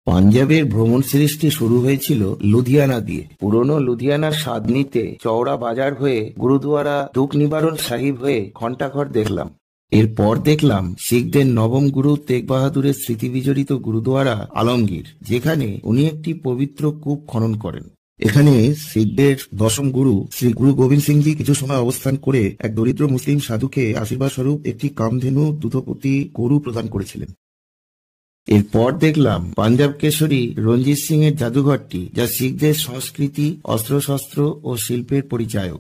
পাঞ্জাবের ভ্রমণ সিরিজটি শুরু হয়েছিল লুধিয়ানা দিয়ে। পুরনো লুধিয়ানার স্বাদ নিতে চওড়া বাজার হয়ে গুরুদুয়ারা দুঃখ নিবারণ সাহিব হয়ে ঘণ্টাঘর দেখলাম। এরপর দেখলাম শিখদের নবম গুরু তেগ বাহাদুরের স্মৃতি বিজড়িত গুরুদুয়ারা আলমগীর, যেখানে উনি একটি পবিত্র কূপ খনন করেন। এখানে শিখদের দশম গুরু শ্রী গুরু গোবিন্দ সিংজি কিছু সময় অবস্থান করে এক দরিদ্র মুসলিম সাধুকে আশীর্বাদ স্বরূপ একটি কামধেনু দুধপতি গরু প্রদান করেছিলেন। এরপর দেখলাম পাঞ্জাব কেশরী রঞ্জিত সিং এর জাদুঘরটি, যা শিখদের সংস্কৃতি, অস্ত্রশস্ত্র ও শিল্পের পরিচায়ক।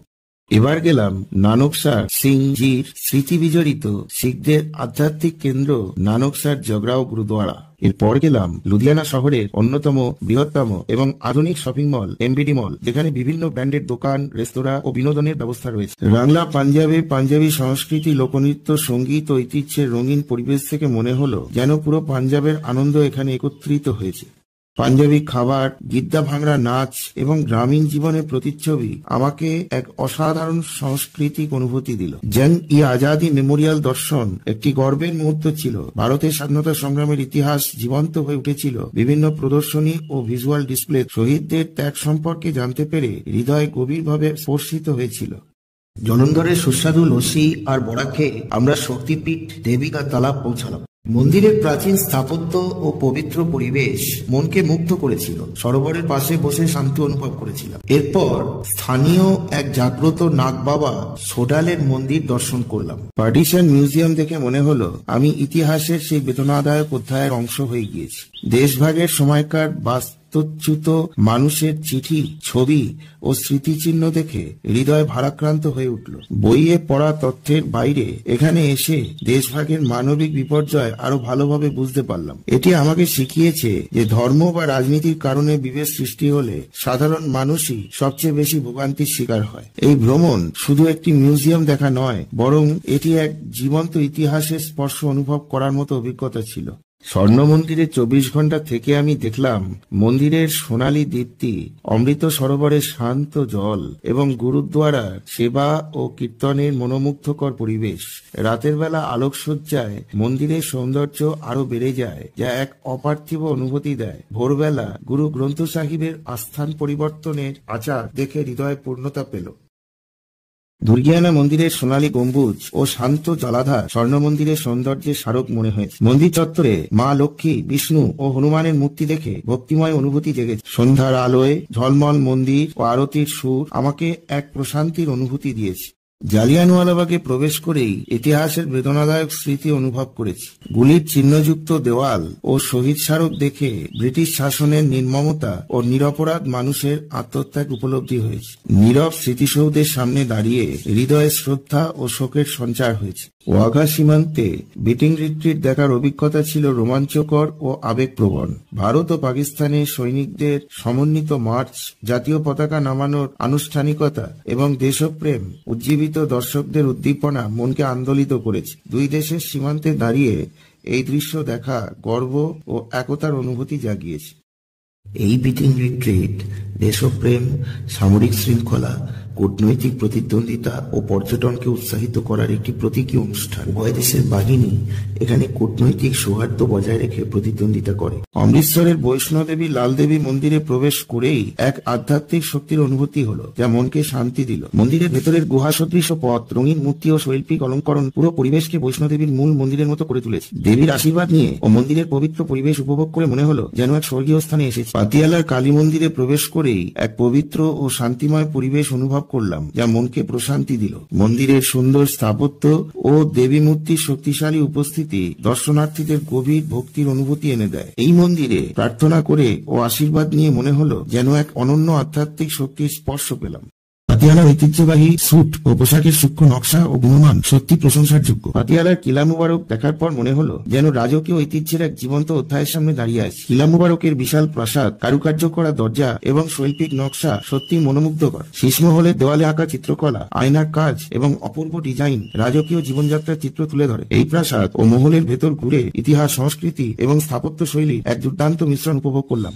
এবার গেলাম নানকসার সিংজির স্মৃতি বিজড়িত শিখদের আধ্যাত্মিক কেন্দ্র নানকসার জগরাও গুরুদ্বারা। এরপর গেলাম লুধিয়ানা শহরের অন্যতম বৃহত্তম এবং আধুনিক শপিং মল এমবিডি মল, যেখানে বিভিন্ন ব্র্যান্ডের দোকান, রেস্তোরাঁ ও বিনোদনের ব্যবস্থা রয়েছে। বাংলা পাঞ্জাবে পাঞ্জাবি সংস্কৃতি, লোকনৃত্য, সঙ্গীত ও ঐতিহ্যের রঙিন পরিবেশ থেকে মনে হলো যেন পুরো পাঞ্জাবের আনন্দ এখানে একত্রিত হয়েছে। পাঞ্জাবি খাবার, গিদ্দা ভাংড়া নাচ এবং গ্রামীণ জীবনের প্রতিচ্ছবি আমাকে এক অসাধারণ সাংস্কৃতিক অনুভূতি দিল। জন-ই আজাদি মেমোরিয়াল দর্শন একটি গর্বের মুহূর্ত ছিল। ভারতের স্বাধীনতা সংগ্রামের ইতিহাস জীবন্ত হয়ে উঠেছিল বিভিন্ন প্রদর্শনী ও ভিজুয়াল ডিসপ্লে। শহীদদের ত্যাগ সম্পর্কে জানতে পেরে হৃদয় গভীরভাবে স্পর্শিত হয়েছিল। জলন্ধরের সুস্বাদু লস্যি আর বড়া খেয়ে আমরা শক্তিপীঠ দেবিকা তালাব পৌঁছালাম। মন্দিরের প্রাচীন স্থাপত্য ও পবিত্র পরিবেশ মনকে মুগ্ধ করেছিল। সরোবরের পাশে বসে শান্তি অনুভব করেছিলাম। এরপর স্থানীয় এক জাগ্রত নাগ বাবা সোডালের মন্দির দর্শন করলাম। পার্টিশন মিউজিয়াম দেখে মনে হলো আমি ইতিহাসের সেই বেদনাদায়ক অধ্যায়ের অংশ হয়ে গিয়েছি। দেশভাগের সময়কার বাস্তুচ্যুত মানুষের চিঠি, ছবি ও স্মৃতিচিহ্ন দেখে হৃদয় ভারাক্রান্ত হয়ে উঠল। বইয়ে পড়া তথ্যের বাইরে এখানে এসে দেশভাগের মানবিক বিপর্যয় আরো ভালোভাবে বুঝতে পারলাম। এটি আমাকে শিখিয়েছে যে ধর্ম বা রাজনীতির কারণে বিভেদ সৃষ্টি হলে সাধারণ মানুষই সবচেয়ে বেশি ভোগান্তির শিকার হয়। এই ভ্রমণ শুধু একটি মিউজিয়াম দেখা নয়, বরং এটি এক জীবন্ত ইতিহাসের স্পর্শ অনুভব করার মতো অভিজ্ঞতা ছিল। স্বর্ণ মন্দিরে 24 ঘন্টা থেকে আমি দেখলাম মন্দিরের সোনালী দীপ্তি, অমৃত সরোবরের শান্ত জল এবং গুরুদ্বারার সেবা ও কীর্তনের মনোমুগ্ধকর পরিবেশ। রাতের বেলা আলোকসজ্জায় মন্দিরের সৌন্দর্য আরো বেড়ে যায়, যা এক অপার্থিব অনুভূতি দেয়। ভোরবেলা গুরু গ্রন্থ সাহিবের আস্থান পরিবর্তনের আচার দেখে হৃদয় পূর্ণতা পেল। দুর্গিয়ানা মন্দিরের সোনালী গম্বুজ ও শান্ত জলাধার স্বর্ণ মন্দিরের সৌন্দর্যের স্মারক মনে হয়েছে। মন্দির চত্বরে মা লক্ষ্মী, বিষ্ণু ও হনুমানের মূর্তি দেখে ভক্তিময় অনুভূতি জেগেছে। সন্ধ্যার আলোয় ঝলমল মন্দির ও আরতির সুর আমাকে এক প্রশান্তির অনুভূতি দিয়েছে। জালিয়ানওয়ালাবাগে প্রবেশ করেই ইতিহাসের বেদনাদায়ক স্মৃতি অনুভব করেছি। গুলির চিহ্নযুক্ত দেওয়াল ও শহীদ স্মারক দেখে ব্রিটিশ শাসনের নির্মমতা ও নিরপরাধ মানুষের আত্মত্যাগ উপলব্ধি হয়েছে। নীরব স্মৃতিসৌধের সামনে দাঁড়িয়ে হৃদয়ে শ্রদ্ধা ও শোকের সঞ্চার হয়েছে। ওয়াঘা সীমান্তে বিটিং রিট্রিট দেখার অভিজ্ঞতা ছিল রোমাঞ্চকর ও আবেগপ্রবণ। ভারত ও পাকিস্তানের সৈনিকদের সমন্বিত মার্চ, জাতীয় পতাকা নামানোর আনুষ্ঠানিকতা এবং দেশপ্রেম উজ্জীবিত দর্শকদের উদ্দীপনা মনকে আন্দোলিত করেছে। দুই দেশের সীমান্তে দাঁড়িয়ে এই দৃশ্য দেখা গর্ব ও একতার অনুভূতি জাগিয়েছে। এই বিটিং রিট্রিট দেশপ্রেম, সামরিক শৃঙ্খলা, কূটনৈতিক প্রতিদ্বন্দ্বিতা ও পর্যটনকে উৎসাহিত করার একটি প্রতীকী অনুষ্ঠান। উভয় দেশের বাহিনী এখানে কূটনৈতিক সৌহার্দ্য বজায় রেখে প্রতিদ্বন্দ্বিতা করে। অমৃতসরের বৈষ্ণোদেবী লাল দেবী মন্দিরে প্রবেশ করেই এক আধ্যাত্মিক শক্তির অনুভূতি হলো, যা মনকে শান্তি দিল। মন্দিরের ভেতরের গুহা সদৃশ পথ, রঙিন মূর্তি ও শৈল্পিক অলঙ্করণ পুরো পরিবেশকে বৈষ্ণোদেবীর মূল মন্দিরের মতো করে তুলেছে। দেবীর আশীর্বাদ নিয়ে ও মন্দিরের পবিত্র পরিবেশ উপভোগ করে মনে হলো যেন এক স্বর্গীয় স্থানে এসেছে। পাতিয়ালার কালী মন্দিরে প্রবেশ করেই এক পবিত্র ও শান্তিময় পরিবেশ অনুভব করলাম, যা মনকে প্রশান্তি দিল। মন্দিরের সুন্দর স্থাপত্য ও দেবী মূর্তির শক্তিশালী উপস্থিতি দর্শনার্থীদের গভীর ভক্তির অনুভূতি এনে দেয়। এই মন্দিরে প্রার্থনা করে ও আশীর্বাদ নিয়ে মনে হলো যেন এক অনন্য আধ্যাত্মিক শক্তির স্পর্শ পেলাম। পাতিয়ালার ঐতিহ্যবাহী স্যুট ও পোশাকের সূক্ষ্ম নকশা ও গুণমান সত্যি প্রশংসার যোগ্য। পাতিয়ালার কিলা মুবারক দেখার পর মনে হলো যেন রাজকীয় ঐতিহ্যের এক জীবন্ত অধ্যায়ের সামনে দাঁড়িয়ে আছে। কিলা মুবারকের বিশাল প্রাসাদ, কারুকার্য করা দরজা এবং শৈল্পিক নকশা সত্যি মনোমুগ্ধকর। শীর্ষমহলের দেওয়ালে আঁকা চিত্রকলা, আয়নার কাজ এবং অপূর্ব ডিজাইন রাজকীয় জীবনযাত্রার চিত্র তুলে ধরে। এই প্রাসাদ ও মহলের ভেতর ঘুরে ইতিহাস, সংস্কৃতি এবং স্থাপত্য শৈলীর এক দুর্দান্ত মিশ্রণ উপভোগ করলাম।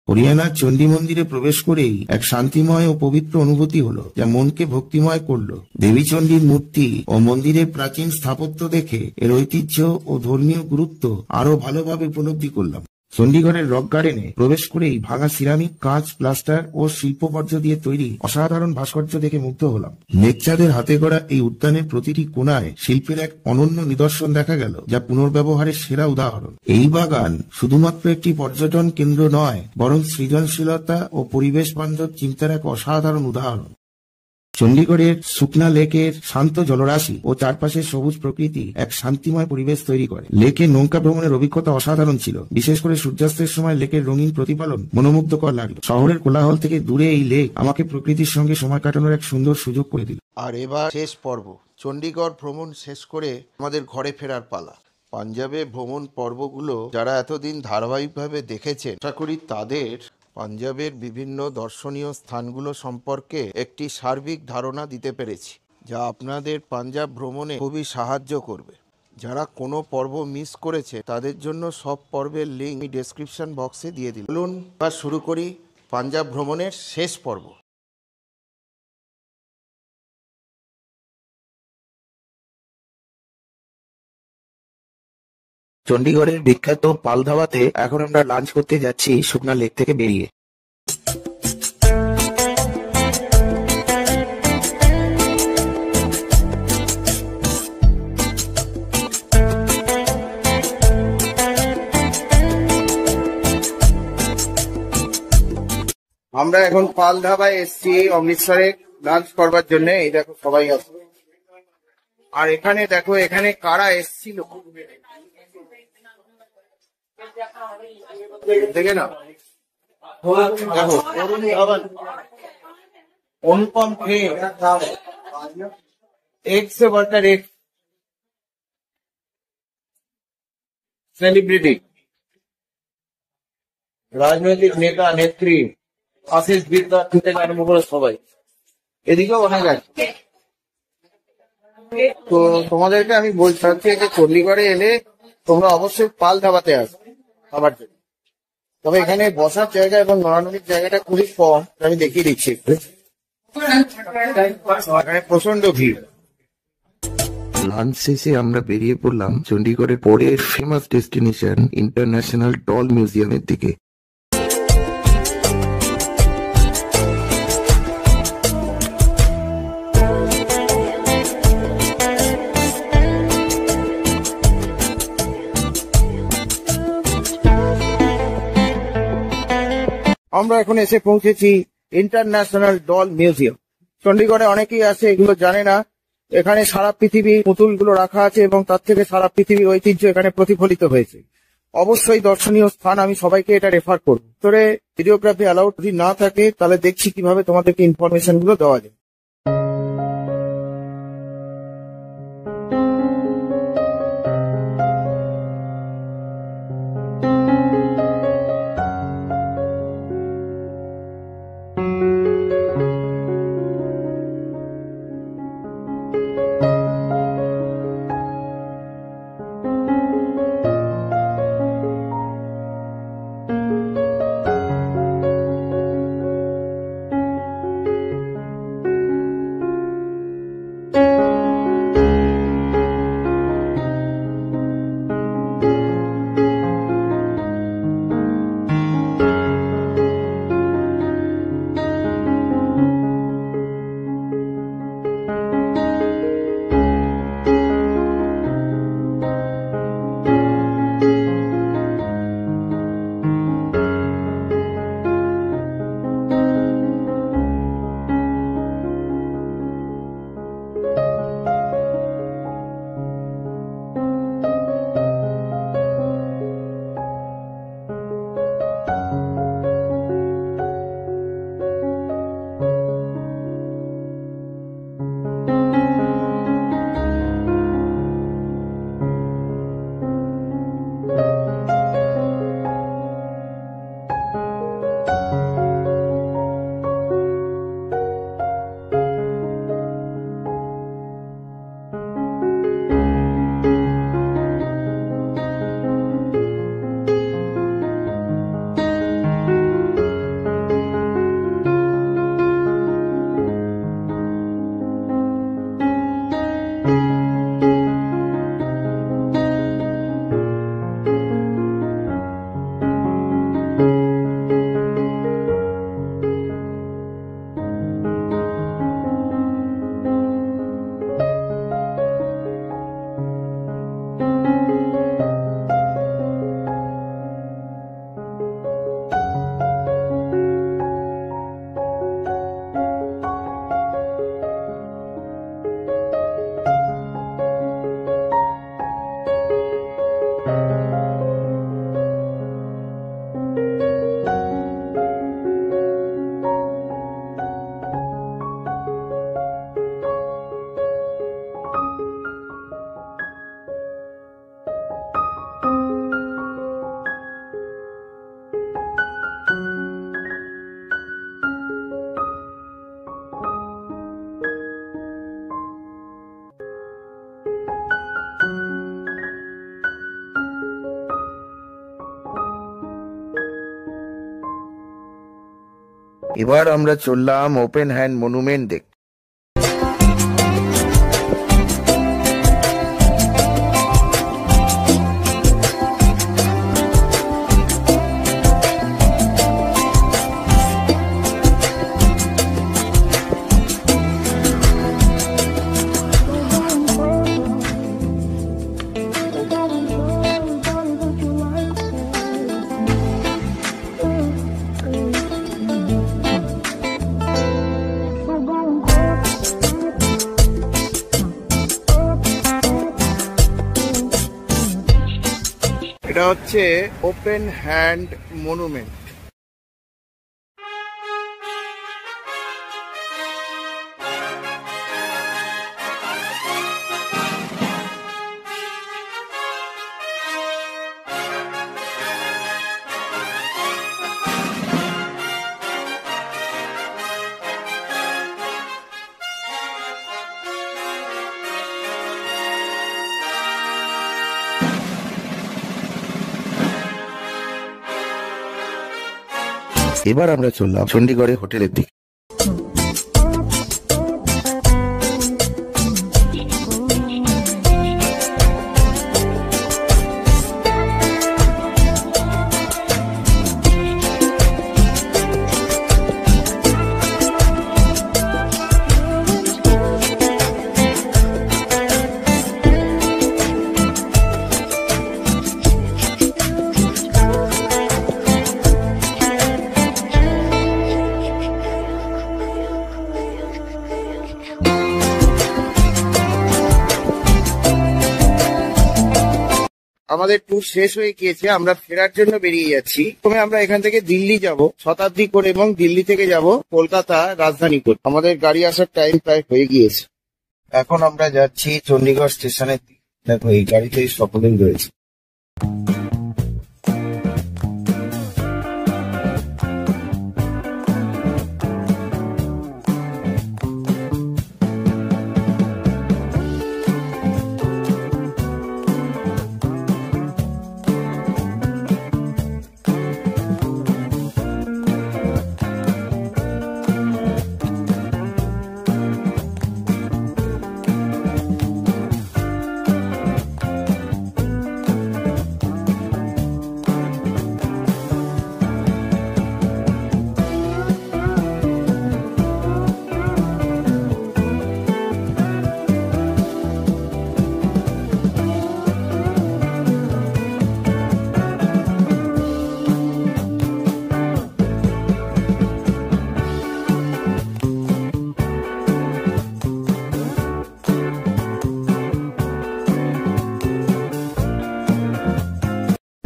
হরিয়ানার চণ্ডী মন্দিরে প্রবেশ করেই এক শান্তিময় ও পবিত্র অনুভূতি হলো, যা মনকে ভক্তিময় করলো। দেবী চণ্ডীর মূর্তি ও মন্দিরের প্রাচীন স্থাপত্য দেখে এর ঐতিহ্য ও ধর্মীয় গুরুত্ব আরো ভালোভাবে উপলব্ধি করলাম। চণ্ডীগড়ের রক গার্ডেনে প্রবেশ করেই ভাঙা সিরামিক, কাঁচ, প্লাস্টার ও শিল্পবর্জ্য দিয়ে তৈরি অসাধারণ ভাস্কর্য দেখে মুগ্ধ হলাম। নেকচাঁদের হাতে গড়া এই উদ্যানের প্রতিটি কোণায় শিল্পের এক অনন্য নিদর্শন দেখা গেল, যা পুনর্ব্যবহারের সেরা উদাহরণ। এই বাগান শুধুমাত্র একটি পর্যটন কেন্দ্র নয়, বরং সৃজনশীলতা ও পরিবেশ বান্ধব চিন্তার এক অসাধারণ উদাহরণ। চণ্ডীগড়ের সুকনা লেকের শান্ত জলরাশি ও চারপাশের সবুজ প্রকৃতি এক শান্তিময় পরিবেশ তৈরি করে। লেকে নৌকা ভ্রমণের অভিজ্ঞতা অসাধারণ ছিল, বিশেষ করে সূর্যাস্তের সময় লেকের রঙিন প্রতিফলন মনোমুগ্ধকর লাগলো। শহরের কোলাহল থেকে দূরে এই লেক আমাকে প্রকৃতির সঙ্গে সময় কাটানোর এক সুন্দর সুযোগ করে দিল। আর এবার শেষ পর্ব, চণ্ডীগড় ভ্রমণ শেষ করে আমাদের ঘরে ফেরার পালা। পাঞ্জাবে ভ্রমণ পর্বগুলো যারা এতদিন ধারাবাহিকভাবে দেখেছেন, আশা করি তাদের পাঞ্জাবের বিভিন্ন দর্শনীয় স্থানগুলো সম্পর্কে একটি সার্বিক ধারণা দিতে পেরেছি, যা আপনাদের পাঞ্জাব ভ্রমণে খুবই সাহায্য করবে। যারা কোনো পর্ব মিস করেছে তাদের জন্য সব পর্বের লিঙ্ক আমি ডেসক্রিপশন বক্সে দিয়ে দিলাম। চলুন এবার শুরু করি পাঞ্জাব ভ্রমণের শেষ পর্ব। চণ্ডীগড়ের বিখ্যাত পাল ধাবাতে এখন আমরা লাঞ্চ করতে যাচ্ছি শুকনা লেক থেকে বেরিয়ে। আমরা এখন পাল ধাবায় এসছি অমৃতসরে লাঞ্চ করবার জন্য। এই দেখো সবাই আছে, আর এখানে দেখো এখানে কারা এসছিল দেখে না। দেখো অরুণ ধবন, অনুপম খের, एक से बढ़कर एक সেলিব্রিটি, রাজনৈতিক নেতা নেত্রী, আশিস বিদ্যার্থ থেকে আরম্ভ করে সবাই এদিকেও অনেক আছে। তো তোমাদেরকে আমি বলতে চাচ্ছি যে চণ্ডীগড়ে এলে তোমরা অবশ্যই পাল ধাবাতে আসবে খাবার জন্য। তবে এখানে বসার জায়গা এবং নড়ানড়ির জায়গাটা খুবই কম, আমি দেখিয়ে দিচ্ছি। এখানে প্রচন্ড ভিড়। লাঞ্চ শেষে আমরা বেরিয়ে পড়লাম চণ্ডীগড়ের পরের ফেমাস ডেস্টিনেশন ইন্টারন্যাশনাল ডল মিউজিয়ামের দিকে। আমরা এখন এসে পৌঁছেছি ইন্টারন্যাশনাল ডল মিউজিয়াম। চণ্ডীগড়ে অনেকেই আছে এগুলো জানে না। এখানে সারা পৃথিবীর পুতুলগুলো রাখা আছে এবং তার থেকে সারা পৃথিবীর ঐতিহ্য এখানে প্রতিফলিত হয়েছে। অবশ্যই দর্শনীয় স্থান, আমি সবাইকে এটা রেফার করব। ভিতরে ভিডিওগ্রাফি অ্যালাউড যদি না থাকে তাহলে দেখছি কিভাবে তোমাদেরকে ইনফরমেশন গুলো দেওয়া যায়। এবার আমরা চললাম ওপেন হ্যান্ড মনুমেন্ট দেখতে। এটা হচ্ছে ওপেন হ্যান্ড মনুমেন্ট। এবার আমরা চললাম চণ্ডীগড়ে হোটেলের দিকে। আমাদের ট্যুর শেষ হয়ে গিয়েছে, আমরা ফেরার জন্য বেরিয়ে যাচ্ছি। প্রথমে আমরা এখান থেকে দিল্লি যাব শতাব্দী করে এবং দিল্লি থেকে যাব কলকাতা রাজধানী করে। আমাদের গাড়ি আসার টাইম প্রায় হয়ে গিয়েছে। এখন আমরা যাচ্ছি চণ্ডীগড় স্টেশনের দিকে। দেখো এই গাড়িতে সকলেই রয়েছে।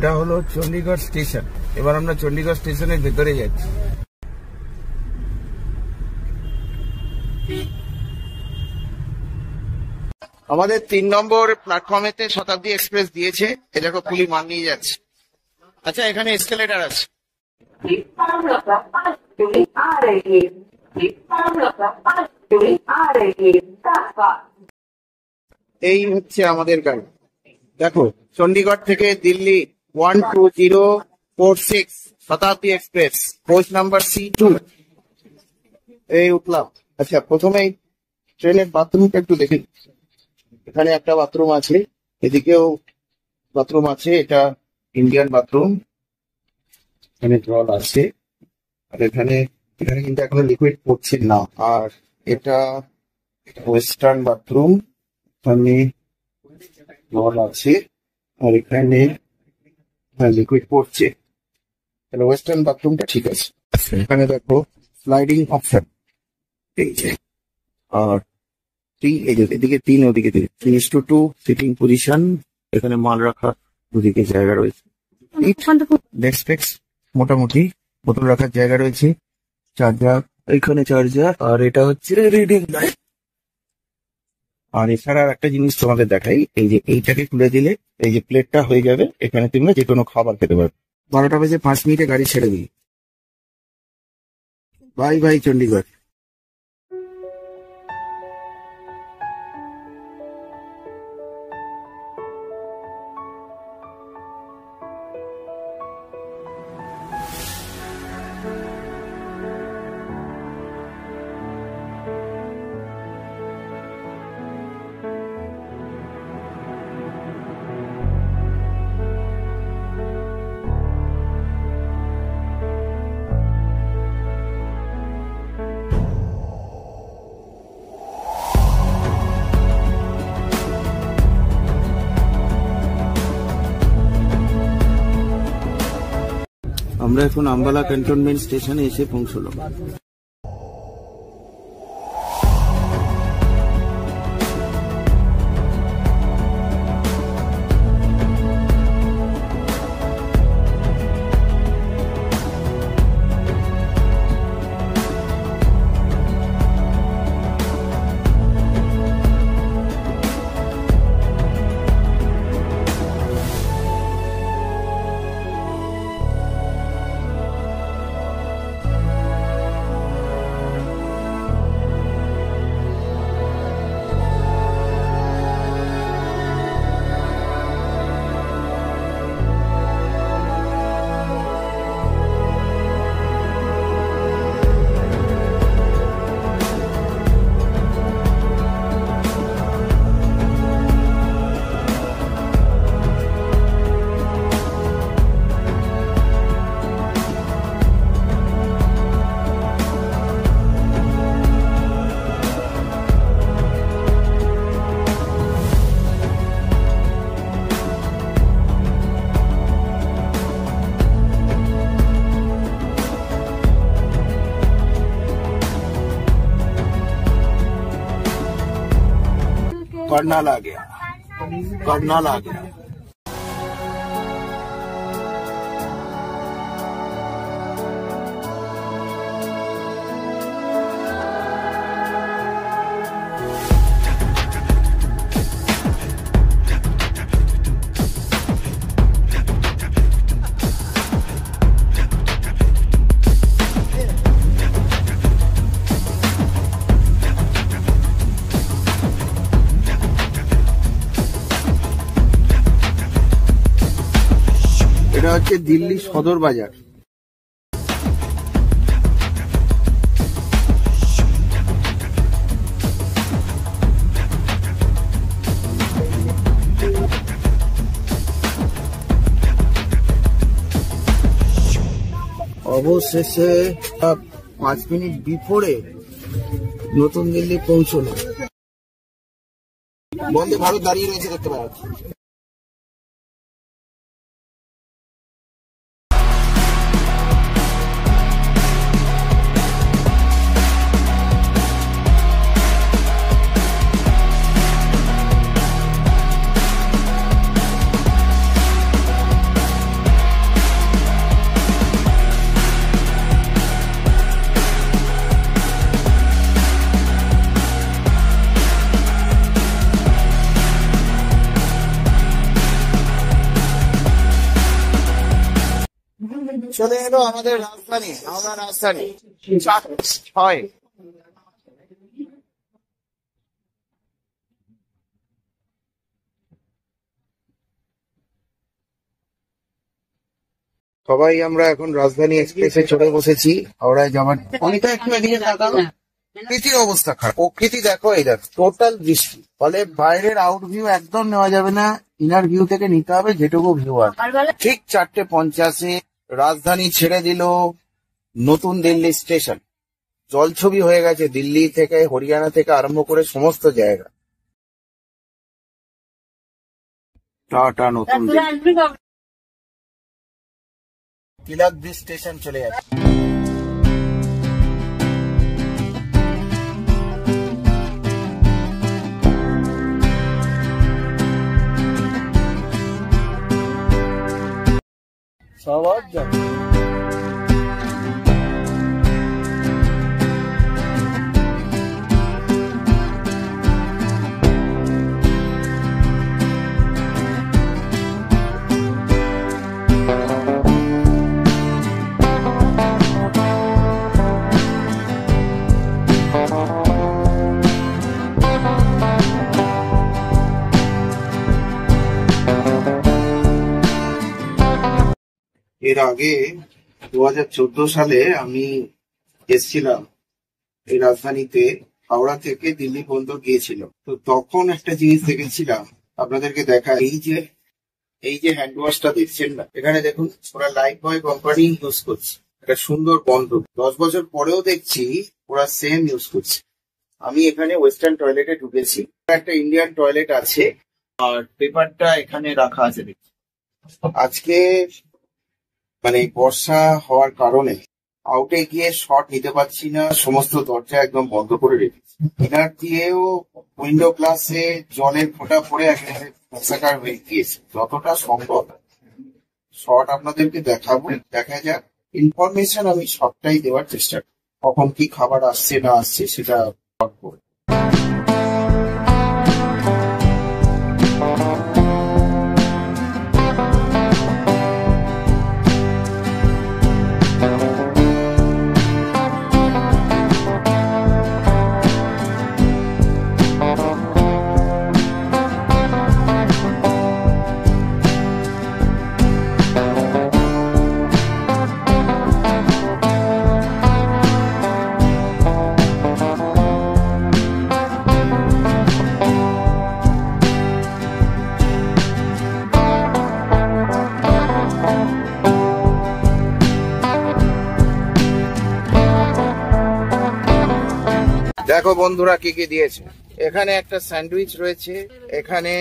এটা হলো চণ্ডীগড় স্টেশন। এবার আমরা চণ্ডীগড় স্টেশনের ভেতরে যাচ্ছি। আমাদের 3 নম্বর প্ল্যাটফর্মেতে শতাব্দী এক্সপ্রেস দিয়েছে। এ দেখো পুলি মাল নিয়ে যাচ্ছে। আচ্ছা এখানে এসকেলেটার আছে। এই হচ্ছে আমাদের গাড়ি। দেখো চণ্ডীগড় থেকে দিল্লি 12046 শতাব্দী এক্সপ্রেস, কোচ নাম্বার C2। এই উঠলাম। আচ্ছা প্রথমেই ট্রেনের বাথরুমটা একটু দেখে। এখানে একটা বাথরুম আছে, এদিকেও বাথরুম আছে। এটা ইন্ডিয়ান বাথরুম, এখানে জল আছে। আর এখানে কিন্তু এখনো লিকুইড পড়ছে না। আর এটা ওয়েস্টার্ন বাথরুম, এখানে জল আছে। আর এখানে লিকুইড পড়ছে। ওয়েস্টার্ন বাথরুমটা ঠিক আছে। এখানে দেখো স্লাইডিং অপশন, এই যে। আর এদিকে 3, ওদিকে 3:2 সিটিং পজিশন। এখানে মাল রাখা দুদিকে জায়গা রয়েছে। ডেস্ক মোটামুটি বোতল রাখার জায়গা রয়েছে। চার্জার, এখানে চার্জার। আর এটা হচ্ছে রিডিং লাইট। আর এছাড়া একটা জিনিস তোমাদের দেখাই, এই যে এইটাকে খুলে দিলে এই যে প্লেটটা হয়ে যাবে। এখানে তোমরা যে কোনো খাবার খেতে পারবে। 12টা বেজে 5 মিনিটে গাড়ি ছেড়ে দিই। Bye bye Chandigarh. আমরা এখন আম্বালা ক্যান্টনমেন্ট স্টেশনে এসে পৌঁছলাম। कर्नाल आ गया, कर्नाल आ गया। এটা হচ্ছে দিল্লি সদর বাজার। অবশেষে 5 মিনিট বিফোরে নতুন দিল্লি পৌঁছলো। বন্দে ভারত দাঁড়িয়ে রয়েছে, দেখতে পাওয়া যাচ্ছে। চলে এলো আমাদের রাজধানী, হাওড়া রাজধানী 4-6। সবাই আমরা এখন রাজধানী এক্সপ্রেসে চড়ে বসেছি হাওড়ায় যাওয়ার। অনেকটা একটু এদিকে তাকাও, প্রকৃতির অবস্থা খারাপ। প্রকৃতি দেখো, এই দেখো টোটাল বৃষ্টি, ফলে বাইরের আউট ভিউ একদম নেওয়া যাবে না, ইনার ভিউ থেকে নিতে হবে যেটুকু ভিউ আছে। ঠিক 4:50 রাজধানী ছেড়ে দিল নতুন দিল্লি স্টেশন। জলছবি হয়ে গেছে দিল্লি থেকে, হরিয়ানা থেকে আরম্ভ করে সমস্ত জায়গা। টাটা নতুন তিলক ব্রিজ স্টেশন চলে যাচ্ছে। সবার যাচ্ছে। এর আগে 2014 সালে আমি এসেছিলাম এই রাজধানীতে, হাওড়া থেকে দিল্লি পর্যন্ত গিয়েছিল। তো তখন একটা জিনিস দেখেছিলাম, আপনাদেরকে দেখা, এই যে হ্যান্ড ওয়াশটা দেখছেন না, এখানে দেখুন ওরা লাইফ বয় কোম্পানি ইউজ করছে, একটা সুন্দর বন্ধ। 10 বছর পরেও দেখছি ওরা সেম ইউজ করছে। আমি এখানে ওয়েস্টার্ন টয়লেটে ঢুকেছি, একটা ইন্ডিয়ান টয়লেট আছে, আর পেপারটা এখানে রাখা আছে দেখছি। আজকে মানে বর্ষা হওয়ার কারণে আউটে গিয়ে শট নিতে পারছি না, সমস্ত দরজা একদম বন্ধ করে রেখেছি। ইনার দিয়েও উইন্ডো গ্লাসে জলের ফোঁটা পড়ে একেবারে মশাকার হয়ে গিয়েছে। যতটা সম্ভব শট আপনাদেরকে দেখাবো, দেখা যাক। ইনফরমেশন আমি সবটাই দেওয়ার চেষ্টা করি, কখন কি খাবার আসছে না আসছে সেটা করবো। দেখো বন্ধুরা কি কি দিয়েছে। এখানে একটা স্যান্ডউইচ রয়েছে, এখানে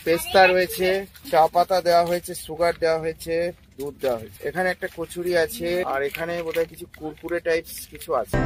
পেস্তা রয়েছে, চা পাতা দেওয়া হয়েছে, সুগার দেওয়া হয়েছে, দুধ দেওয়া হয়েছে। এখানে একটা কচুরি আছে, আর এখানে বোধহয় কিছু কুরকুরে টাইপস কিছু আছে।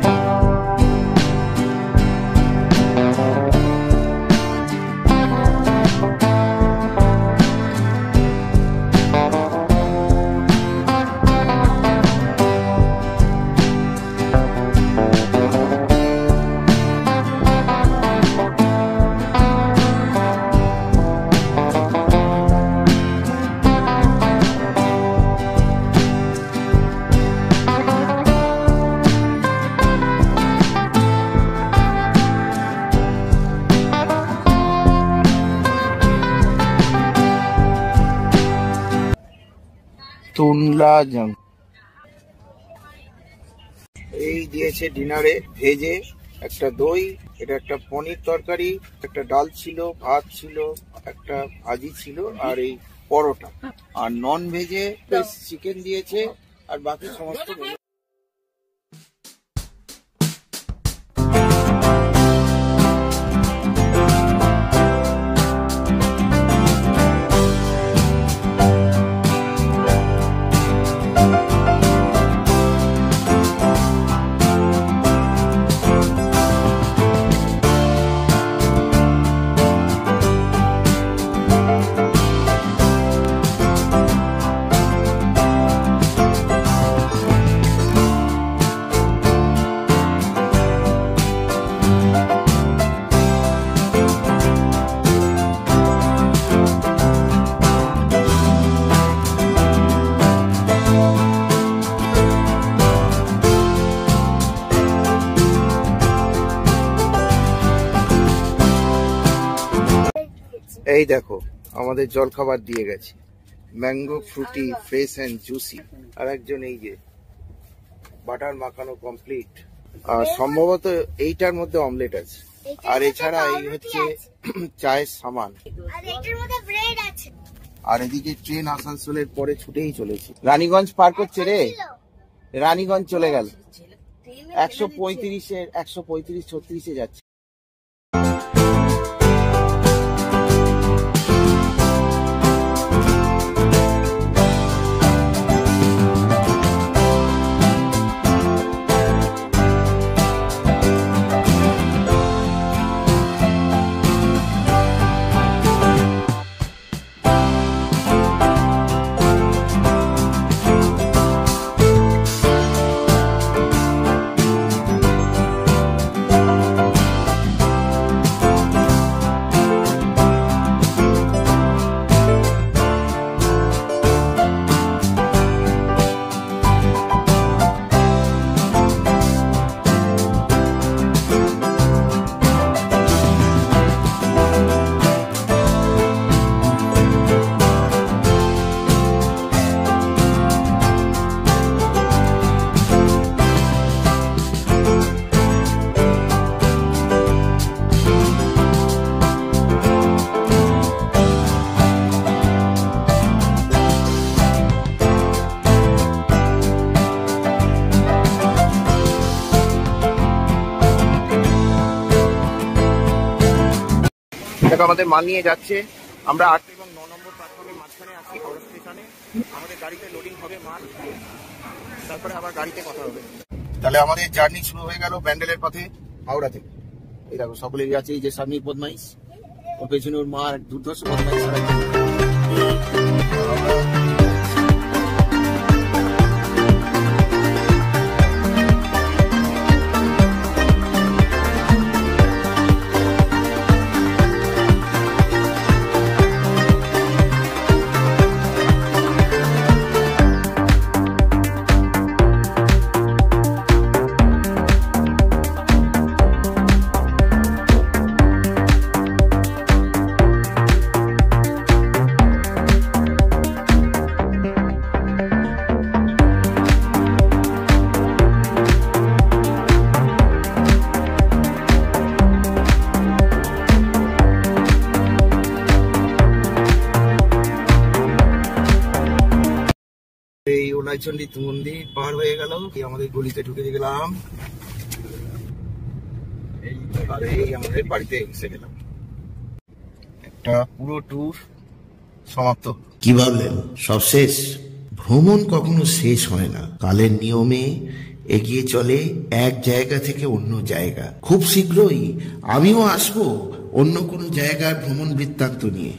তুনলা জাং এই দিয়েছে ডিনারে, ভেজে একটা দই, এটা একটা পনির তরকারি, একটা ডাল ছিল, ভাত ছিল, একটা ভাজি ছিল, আর এই পরোটা। আর নন ভেজে চিকেন দিয়েছে, আর বাকি সমস্ত। এই দেখো আমাদের জলখাবার দিয়ে গেছে, mango Frooti fresh and juicy, আর একজন এই যে বাটার মাখানো কমপ্লিট, আর সম্ভবত এইটার মধ্যে অমলেট আছে, আর এছাড়া এই হচ্ছে চায়ের সামান, আর এদিকে ট্রেন আসানসোলের পরে ছুটেই চলেছে। রানীগঞ্জ পার করছে রে, রানীগঞ্জ চলে গেল 135-এ 135-36-এ যাচ্ছে। দেখো আমাদের মাল নিয়ে যাচ্ছে, আমরা 8 এবং 9 নম্বর প্ল্যাটফর্মের মাঝখানে আছি হাওড়া স্টেশনে। আমাদের গাড়িতে লোডিং হবে মাল। তারপরে আবার গাড়িতে কথা হবে। তাহলে আমাদের জার্নি শুরু হয়ে গেল ব্যান্ডেলের পথে, হাওড়া থেকে। এই দেখো সকলেরই আছে, এই যে সামনের বদমাইশ, ওর পেছনে ওর মা দুর্ধর্ষ বদমাইশ। এই ওলাইচন্ডী মন্দির পার হয়ে গেল, আমাদের গলিতে ঢুকে গেলাম, আর এই আমাদের বাড়িতে এসে গেলাম। একটা পুরো ট্যুর সমাপ্ত। কি ভাবলেন সব শেষ? ভ্রমণ কখনো শেষ হয় না, কালের নিয়মে এগিয়ে চলে এক জায়গা থেকে অন্য জায়গা। খুব শীঘ্রই আমিও আসবো অন্য কোনো জায়গার ভ্রমণ বৃত্তান্ত নিয়ে।